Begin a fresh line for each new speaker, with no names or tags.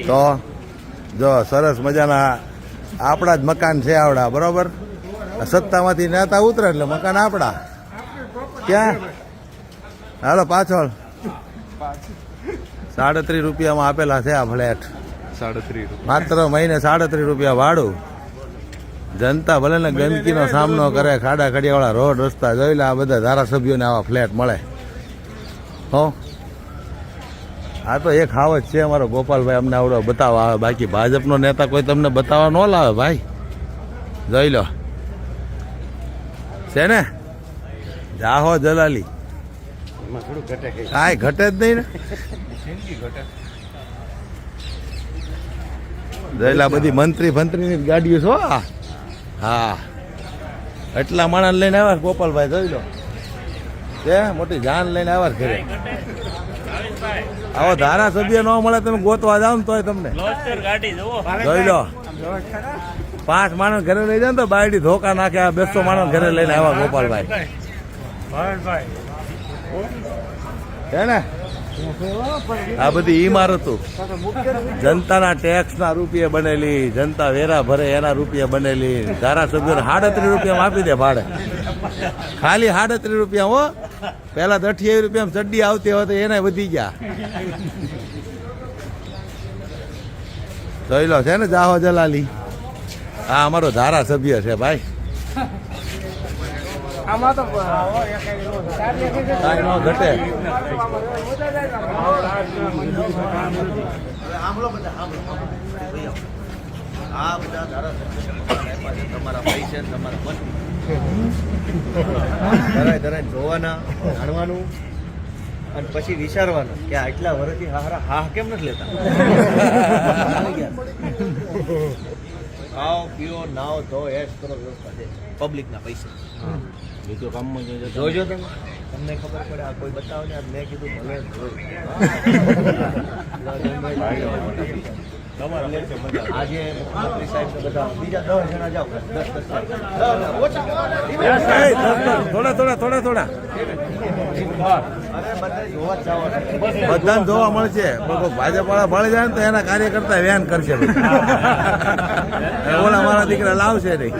તો જો સરસ મજાના આપણા જ મકાન છે આવડા, બરોબર. સત્તામાંથી નેતા ઉતરે એટલે મકાન આપણા. ક્યાં? હાલો પાછળ 37 રૂપિયામાં આપેલા છે આ ફ્લેટ.
37
માત્ર મહિને 37 રૂપિયા ભાડું. જનતા ભલે ને ગંદકીનો સામનો કરે, ખાડા ખડિયાવાળા રોડ રસ્તા જોઈ લે. આ બધા ધારાસભ્યોને આવા ફ્લેટ મળે. હો, આ તો એક હાવત છે અમારો ગોપાલભાઈ, અમને આવડો બતાવવા આવે. બાકી ભાજપનો નેતા કોઈ તમને બતાવવા ન લાવે ભાઈ. જોઈ લો છે ને, જાહો જલાલી. કાંઈ ઘટે જ નહીં ને. જોઈલા બધી મંત્રી ફંત્રીની ગાડીઓ છો. હા, એટલા માણસ લઈને આવ્યા ગોપાલભાઈ. જોઈ લો છે, મોટી જાન લઈને આવ્યા ઘરે. આવો ધારાસભ્ય ન મળે તમે ગોતવા જાવ ને તોય તમને. જોઈ લો 5 માણસ ઘરે લઈ જાય ને તો બાયડી ધોકા નાખે. 200 માણસ ઘરે લઈને આવ્યા ગોપાલભાઈ. છે ને, આ બધી ઇમારતો જનતાના ટેક્સના રૂપિયે બનેલી, જનતા વેરા ભરે એના રૂપિયે બનેલી. ધારાસભ્યોને 37 રૂપિયામાં આપી દે ભાડે. ખાલી 37 રૂપિયા. હો, પેલા 28 રૂપિયામાં ચડ્ડી આવતી હોય તો એને વધી ગયા. જોઈ લો છે ને, જાહો જલાલી. હા, અમારો ધારાસભ્ય છે ભાઈ.
આમાં તો
કાંઈ ન ઘટે. આ બધા ધારાસભ્ય તમારા પૈસા તમારા ધરાય જોવાના, જાણવાનું અને પછી વિચારવાનું કે આટલા વર્ષથી હા કેમ નથી લેતા. ખાઓ પીઓ નાઓ ધો એશ કરો, વ્યવસ્થા છે. પબ્લિકના પૈસા બીજો કામમાં જોજો તમે, તમને ખબર પડે. આ કોઈ બતાવો ને, મેં કીધું ભલે આજે મુખ્યમંત્રી સાહેબ તો બધા બીજા 10 જણા જાઓ, 10 થોડા બધાને જોવા મળશે. ભાજપ વાળા ભળી જાય ને તો એના કાર્યકર્તા વેન કરશે. ઓલા મારા દીકરા લાવશે નહીં.